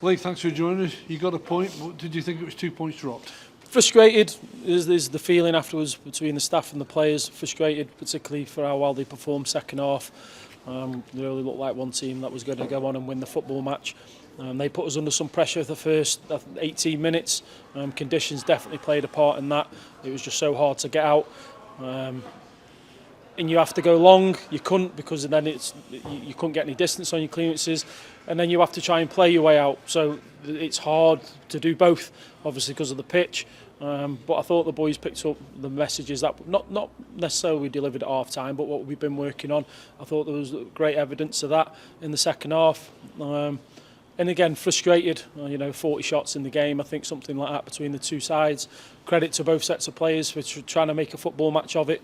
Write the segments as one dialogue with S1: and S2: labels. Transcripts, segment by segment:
S1: Lee, thanks for joining us. You got a point, but did you think it was 2 points dropped?
S2: Frustrated is the feeling afterwards between the staff and the players. Frustrated, particularly for how well they performed second half. They really looked like one team that was going to go on and win the football match. They put us under some pressure for the first 18 minutes. Conditions definitely played a part in that. It was just so hard to get out. And you have to go long, you couldn't, because then you couldn't get any distance on your clearances, and then you have to try and play your way out. So it's hard to do both, obviously because of the pitch. But I thought the boys picked up the messages that not necessarily delivered at half time, but what we've been working on. I thought there was great evidence of that in the second half. And again, frustrated, 40 shots in the game, I think something like that between the two sides. Credit to both sets of players for trying to make a football match of it.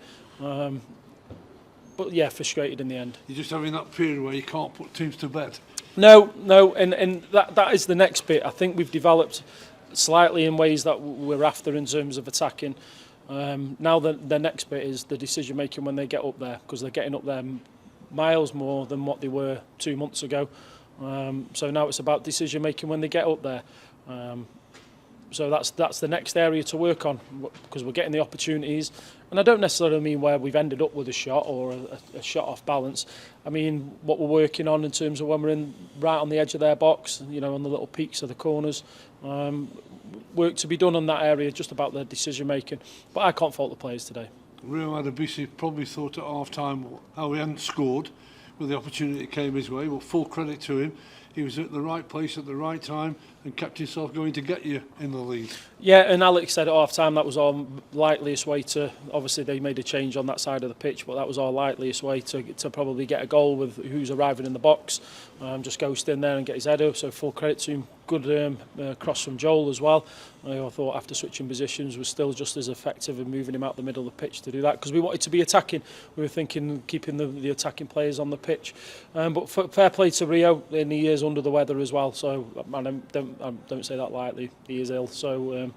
S2: But yeah, frustrated in the end.
S1: You're just having that period where you can't put teams to bed.
S2: No, and that is the next bit. I think we've developed slightly in ways that we're after in terms of attacking. Now the next bit is the decision making when they get up there, because they're getting up there miles more than what they were 2 months ago. So now it's about decision making when they get up there. So that's the next area to work on, because we're getting the opportunities. And I don't necessarily mean where we've ended up with a shot or a shot off balance. I mean what we're working on in terms of when we're right on the edge of their box, on the little peaks of the corners. Work to be done on that area, just about the decision making. But I can't fault the players today.
S1: Rio Adebisi probably thought at half time how he hadn't scored with the opportunity that came his way. Well, full credit to him. He was at the right place at the right time and kept himself going to get you in the lead. Yeah,
S2: and Alex said at half-time that was our likeliest way to... Obviously, they made a change on that side of the pitch, but that was our likeliest way to probably get a goal with who's arriving in the box. Just ghost in there and get his header, so full credit to him. Good cross from Joel as well. I thought after switching positions was still just as effective in moving him out the middle of the pitch to do that, because we wanted to be attacking. We were thinking keeping the attacking players on the pitch. But fair play to Rio, and he is under the weather as well, so I don't say that lightly. He is ill, so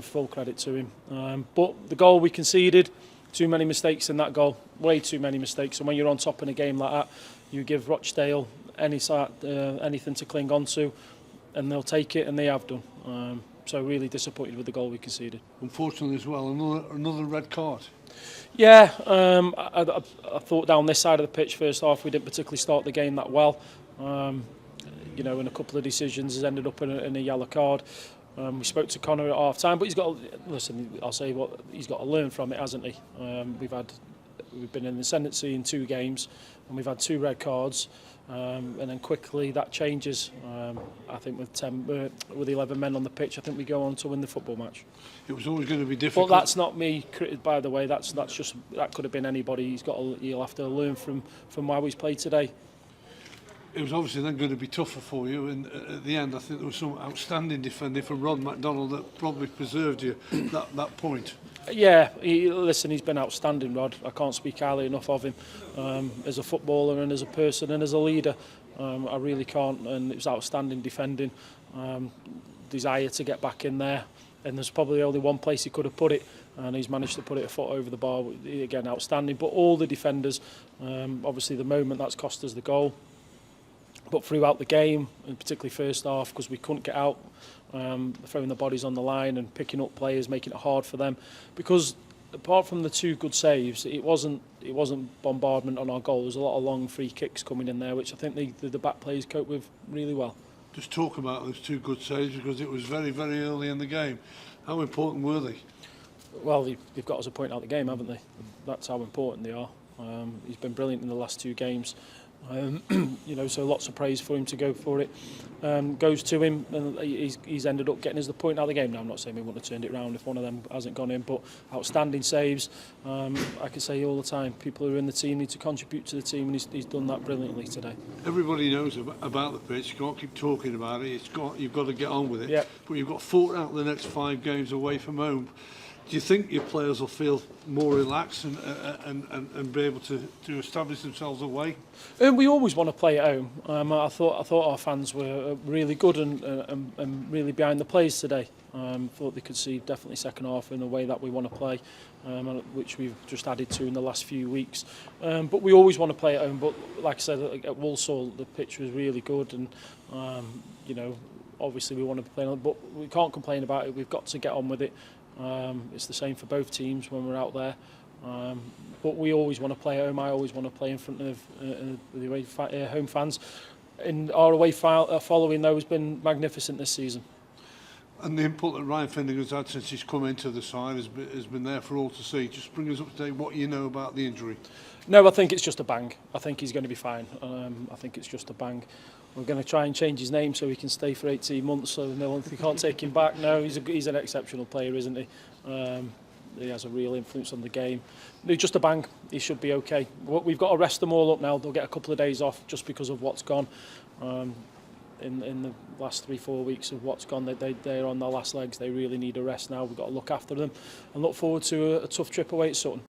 S2: full credit to him. But the goal we conceded, too many mistakes in that goal, way too many mistakes. And when you're on top in a game like that, you give Rochdale anything to cling on to, and they'll take it, and they have done. So really disappointed with the goal we conceded.
S1: Unfortunately as well, another red card.
S2: Yeah, I thought down this side of the pitch first half we didn't particularly start the game that well. In a couple of decisions has ended up in a yellow card. We spoke to Connor at half time, but he's got I'll say what he's got to learn from it, hasn't he? We've been in the ascendancy in 2 games, and we've had 2 red cards. And then quickly that changes. I think with 11 men on the pitch, I think we go on to win the football match.
S1: It was always going to be difficult.
S2: But that's not me, by the way. That could have been anybody. He'll have to learn from how he's played today.
S1: It was obviously then going to be tougher for you, and at the end I think there was some outstanding defending from Rod McDonald that probably preserved you that point.
S2: Yeah, he's been outstanding, Rod. I can't speak highly enough of him as a footballer and as a person and as a leader. I really can't, and it was outstanding defending, desire to get back in there, and there's probably only one place he could have put it, and he's managed to put it a foot over the bar. Again, outstanding. But all the defenders, obviously the moment that's cost us the goal, but throughout the game, and particularly first half, because we couldn't get out, throwing the bodies on the line and picking up players, making it hard for them. Because apart from the 2 good saves, it wasn't bombardment on our goal. There was a lot of long free kicks coming in there, which I think the back players cope with really well.
S1: Just talk about those 2 good saves, because it was very, very early in the game. How important were they?
S2: Well, they've got us a point out of the game, haven't they? That's how important they are. He's been brilliant in the last 2 games. So lots of praise for him to go for it. Goes to him, and he's ended up getting us the point out of the game. Now, I'm not saying we wouldn't have turned it round if one of them hasn't gone in, but outstanding saves. I can say all the time, people who are in the team need to contribute to the team, and he's done that brilliantly today.
S1: Everybody knows about the pitch. You can't keep talking about it. You've got to get on with it.
S2: Yep.
S1: But you've got 4 out of the next 5 games away from home. Do you think your players will feel more relaxed and be able to establish themselves away?
S2: We always want to play at home. I thought our fans were really good and really behind the players today. Thought they could see definitely second half in the way that we want to play, which we've just added to in the last few weeks. But we always want to play at home. But like I said, at Walsall the pitch was really good, and obviously we want to be playing, but we can't complain about it. We've got to get on with it. It's the same for both teams when we're out there. But we always want to play at home. I always want to play in front of the away home fans. And our away following, though, has been magnificent this season.
S1: And the input that Ryan Finnegan's had since he's come into the side has been there for all to see. Just bring us up to date what you know about the injury.
S2: No, I think it's just a bang. I think he's going to be fine. I think it's just a bang. We're going to try and change his name so he can stay for 18 months, so no one can't take him back. No, he's an exceptional player, isn't he? He has a real influence on the game. No, just a bang. He should be okay. We've got to rest them all up now. They'll get a couple of days off just because of what's gone. In the last 3-4 weeks of what's gone, they're on their last legs. They really need a rest now. We've got to look after them and look forward to a tough trip away at Sutton.